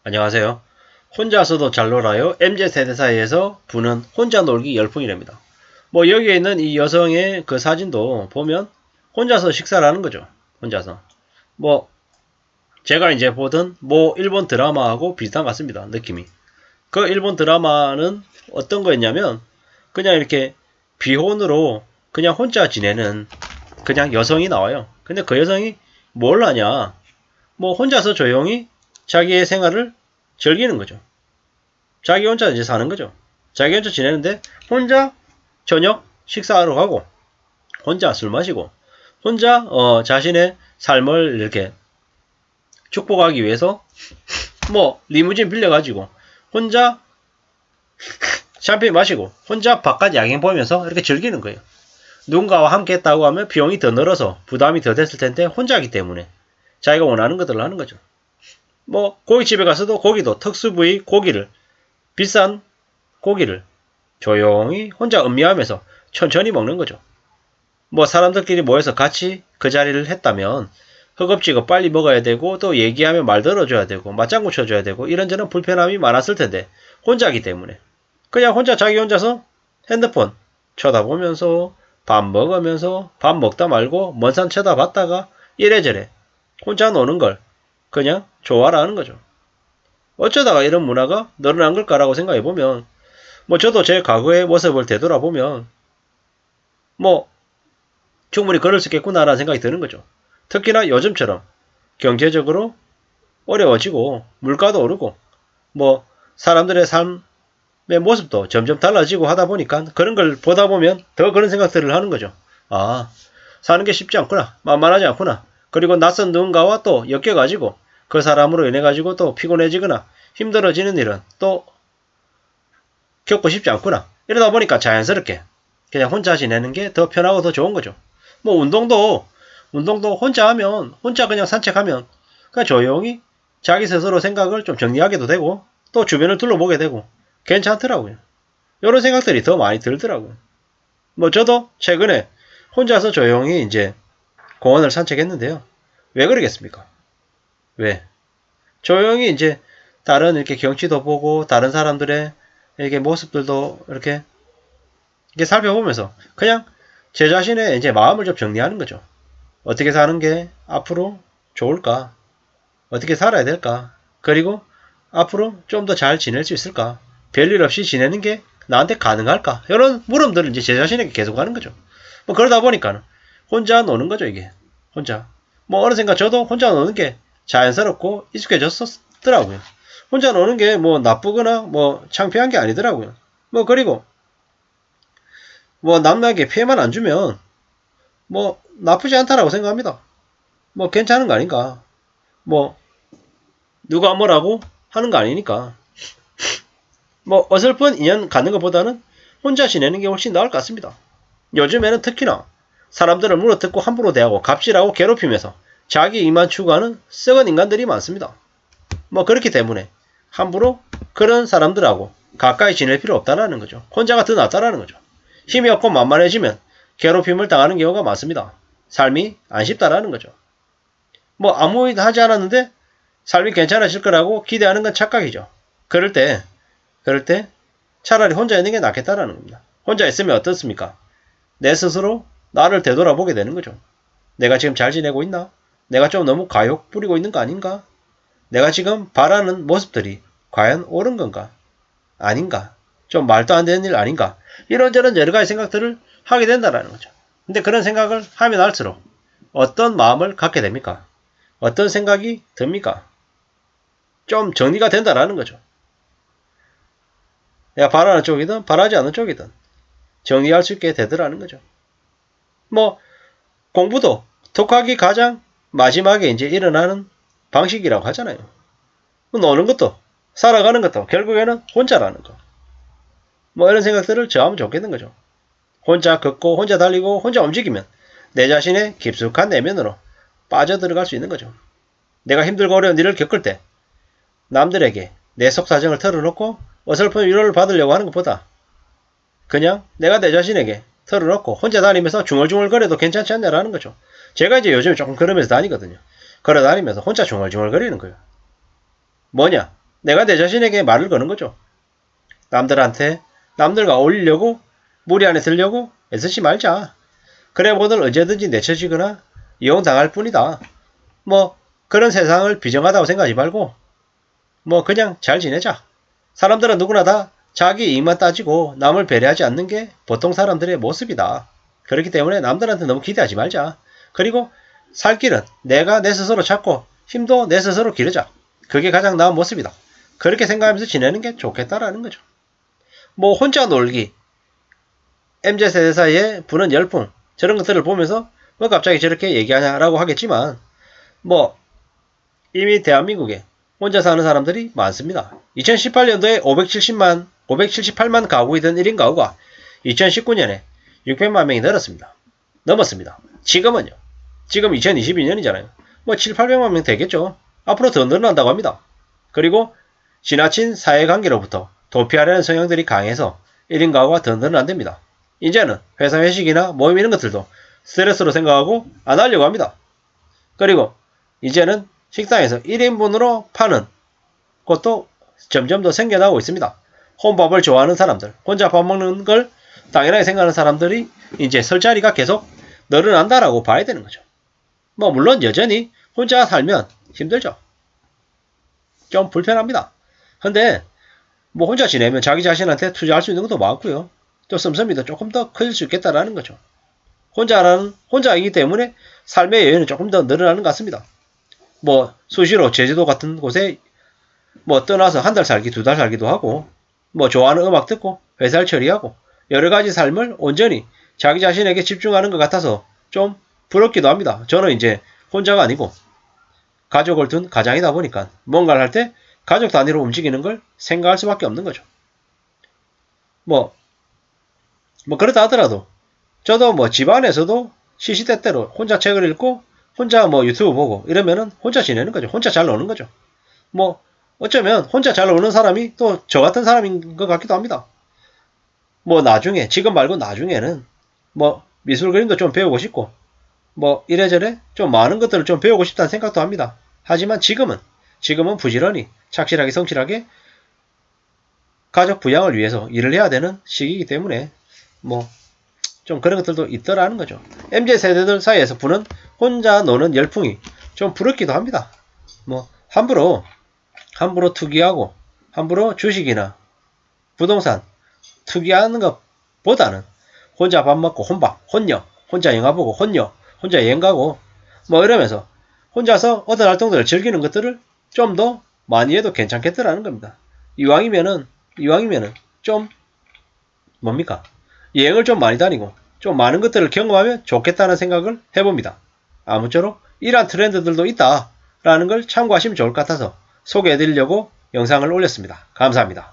안녕하세요. 혼자서도 잘 놀아요. MZ세대 사이에서 부는 혼자 놀기 열풍이랍니다. 뭐 여기에 있는 이 여성의 그 사진도 보면 혼자서 식사를 하는 거죠. 혼자서. 뭐 제가 이제 보던 뭐 일본 드라마하고 비슷한 것 같습니다. 느낌이. 그 일본 드라마는 어떤 거였냐면 그냥 이렇게 비혼으로 그냥 혼자 지내는 그냥 여성이 나와요. 근데 그 여성이 뭘 하냐? 뭐 혼자서 조용히 자기의 생활을 즐기는 거죠. 자기 혼자 이제 사는 거죠. 자기 혼자 지내는데 혼자 저녁 식사하러 가고 혼자 술 마시고 혼자 자신의 삶을 이렇게 축복하기 위해서 뭐 리무진 빌려가지고 혼자 샴페인 마시고 혼자 바깥 야경 보면서 이렇게 즐기는 거예요. 누군가와 함께 했다고 하면 비용이 더 늘어서 부담이 더 됐을 텐데 혼자기 때문에 자기가 원하는 것들을 하는 거죠. 뭐 고깃집에 가서도 고기도 특수 부위 고기를 비싼 고기를 조용히 혼자 음미하면서 천천히 먹는 거죠. 뭐 사람들끼리 모여서 같이 그 자리를 했다면 허겁지겁 빨리 먹어야 되고 또 얘기하면 말 들어줘야 되고 맞장구 쳐줘야 되고 이런저런 불편함이 많았을 텐데 혼자기 때문에 그냥 혼자 자기 혼자서 핸드폰 쳐다보면서 밥 먹으면서 밥 먹다 말고 먼 산 쳐다봤다가 이래저래 혼자 노는 걸 그냥 좋아라는 거죠. 어쩌다가 이런 문화가 늘어난 걸까라고 생각해보면 뭐 저도 제 과거의 모습을 되돌아보면 뭐 충분히 그럴 수 있겠구나라는 생각이 드는 거죠. 특히나 요즘처럼 경제적으로 어려워지고 물가도 오르고 뭐 사람들의 삶의 모습도 점점 달라지고 하다 보니까 그런 걸 보다 보면 더 그런 생각들을 하는 거죠. 아, 사는 게 쉽지 않구나. 만만하지 않구나. 그리고 낯선 누군가와 또 엮여가지고 그 사람으로 인해 가지고 또 피곤해지거나 힘들어지는 일은 또 겪고 싶지 않구나. 이러다 보니까 자연스럽게 그냥 혼자 지내는 게 더 편하고 더 좋은 거죠. 뭐 운동도 혼자 하면 혼자 그냥 산책하면 그냥 조용히 자기 스스로 생각을 좀 정리하게도 되고 또 주변을 둘러보게 되고 괜찮더라고요. 이런 생각들이 더 많이 들더라고요. 뭐 저도 최근에 혼자서 조용히 이제 공원을 산책했는데요. 왜 그러겠습니까? 왜? 조용히 이제 다른 이렇게 경치도 보고 다른 사람들의 이렇게 모습들도 이렇게 살펴보면서 그냥 제 자신의 이제 마음을 좀 정리하는 거죠. 어떻게 사는 게 앞으로 좋을까? 어떻게 살아야 될까? 그리고 앞으로 좀 더 잘 지낼 수 있을까? 별일 없이 지내는 게 나한테 가능할까? 이런 물음들을 이제 제 자신에게 계속 하는 거죠. 뭐 그러다 보니까 혼자 노는 거죠, 이게. 혼자. 뭐 어느샌가 저도 혼자 노는 게 자연스럽고 익숙해졌었더라고요. 혼자 노는 게 뭐 나쁘거나 뭐 창피한 게 아니더라고요. 뭐 그리고 뭐 남에게 피해만 안 주면 뭐 나쁘지 않다라고 생각합니다. 뭐 괜찮은 거 아닌가. 뭐 누가 뭐라고 하는 거 아니니까. 뭐 어설픈 인연 갖는 것보다는 혼자 지내는 게 훨씬 나을 것 같습니다. 요즘에는 특히나 사람들을 물어뜯고 함부로 대하고 갑질하고 괴롭히면서 자기 이익만 추구하는 썩은 인간들이 많습니다. 뭐 그렇기 때문에 함부로 그런 사람들하고 가까이 지낼 필요 없다라는 거죠. 혼자가 더 낫다라는 거죠. 힘이 없고 만만해지면 괴롭힘을 당하는 경우가 많습니다. 삶이 안 쉽다라는 거죠. 뭐 아무 일도 하지 않았는데 삶이 괜찮아질 거라고 기대하는 건 착각이죠. 그럴 때 차라리 혼자 있는 게 낫겠다라는 겁니다. 혼자 있으면 어떻습니까? 내 스스로 나를 되돌아보게 되는 거죠. 내가 지금 잘 지내고 있나? 내가 좀 너무 과욕 부리고 있는 거 아닌가? 내가 지금 바라는 모습들이 과연 옳은 건가? 아닌가? 좀 말도 안 되는 일 아닌가? 이런저런 여러 가지 생각들을 하게 된다는 거죠. 근데 그런 생각을 하면 할수록 어떤 마음을 갖게 됩니까? 어떤 생각이 듭니까? 좀 정리가 된다라는 거죠. 내가 바라는 쪽이든 바라지 않는 쪽이든 정리할 수 있게 되더라는 거죠. 뭐 공부도 독학이 가장 마지막에 이제 일어나는 방식이라고 하잖아요. 노는 것도 살아가는 것도 결국에는 혼자라는 거. 뭐 이런 생각들을 저하면 좋겠는 거죠. 혼자 걷고 혼자 달리고 혼자 움직이면 내 자신의 깊숙한 내면으로 빠져들어갈 수 있는 거죠. 내가 힘들고 어려운 일을 겪을 때 남들에게 내 속사정을 털어놓고 어설픈 위로를 받으려고 하는 것보다 그냥 내가 내 자신에게 털어놓고 혼자 다니면서 중얼중얼거려도 괜찮지 않냐라는 거죠. 제가 이제 요즘에 조금 그러면서 다니거든요. 걸어 다니면서 혼자 중얼중얼거리는 거예요. 뭐냐? 내가 내 자신에게 말을 거는 거죠. 남들과 어울리려고, 무리 안에 들려고 애쓰지 말자. 그래 뭐든 언제든지 내쳐지거나 이용당할 뿐이다. 뭐 그런 세상을 비정하다고 생각하지 말고 뭐 그냥 잘 지내자. 사람들은 누구나 다 자기 이익만 따지고 남을 배려하지 않는 게 보통 사람들의 모습이다. 그렇기 때문에 남들한테 너무 기대하지 말자. 그리고 살 길은 내가 내 스스로 찾고 힘도 내 스스로 기르자. 그게 가장 나은 모습이다. 그렇게 생각하면서 지내는 게 좋겠다라는 거죠. 뭐 혼자 놀기, MZ세대 사이에 부는 열풍, 저런 것들을 보면서 뭐 갑자기 저렇게 얘기하냐라고 하겠지만 뭐 이미 대한민국에 혼자 사는 사람들이 많습니다. 2018년도에 578만 가구이던 1인 가구가 2019년에 600만 명이 넘었습니다. 지금은요. 지금 2022년이잖아요. 뭐 7, 800만 명 되겠죠. 앞으로 더 늘어난다고 합니다. 그리고 지나친 사회관계로부터 도피하려는 성향들이 강해서 1인 가구가 더 늘어난답니다. 이제는 회사 회식이나 모임 이런 것들도 스트레스로 생각하고 안 하려고 합니다. 그리고 이제는 식당에서 1인분으로 파는 것도 점점 더 생겨나고 있습니다. 혼밥을 좋아하는 사람들, 혼자 밥 먹는 걸 당연하게 생각하는 사람들이 이제 설 자리가 계속 늘어난다라고 봐야 되는 거죠. 뭐 물론 여전히 혼자 살면 힘들죠. 좀 불편합니다. 근데 뭐 혼자 지내면 자기 자신한테 투자할 수 있는 것도 많고요. 또 씀씀이도 조금 더 커질 수 있겠다라는 거죠. 혼자이기 때문에 삶의 여유는 조금 더 늘어나는 것 같습니다. 뭐 수시로 제주도 같은 곳에 뭐 떠나서 한 달 살기, 2달 살기도 하고 뭐 좋아하는 음악 듣고 회사를 처리하고 여러 가지 삶을 온전히 자기 자신에게 집중하는 것 같아서 좀 부럽기도 합니다. 저는 이제 혼자가 아니고 가족을 둔 가장이다 보니까 뭔가를 할 때 가족 단위로 움직이는 걸 생각할 수밖에 없는 거죠. 뭐 그렇다 하더라도 저도 뭐 집안에서도 시시때때로 혼자 책을 읽고 혼자 뭐 유튜브 보고 이러면은 혼자 지내는 거죠. 혼자 잘 노는 거죠. 뭐 어쩌면 혼자 잘 노는 사람이 또 저 같은 사람인 것 같기도 합니다. 뭐 나중에 지금 말고 나중에는 뭐 미술 그림도 좀 배우고 싶고 뭐 이래저래 좀 많은 것들을 좀 배우고 싶다는 생각도 합니다. 하지만 지금은 부지런히 착실하게 성실하게 가족 부양을 위해서 일을 해야 되는 시기이기 때문에 뭐 좀 그런 것들도 있더라는 거죠. MZ세대들 사이에서 부는 혼자 노는 열풍이 좀 부럽기도 합니다. 뭐 함부로 투기하고 함부로 주식이나 부동산 투기하는 것보다는 혼자 밥 먹고 혼녀, 혼자 영화 보고 혼자 여행 가고 뭐 이러면서 혼자서 어떤 활동들을 즐기는 것들을 좀 더 많이 해도 괜찮겠더라는 겁니다. 이왕이면은 좀 뭡니까? 여행을 좀 많이 다니고 좀 많은 것들을 경험하면 좋겠다는 생각을 해봅니다. 아무쪼록 이러한 트렌드들도 있다라는 걸 참고하시면 좋을 것 같아서 소개해드리려고 영상을 올렸습니다. 감사합니다.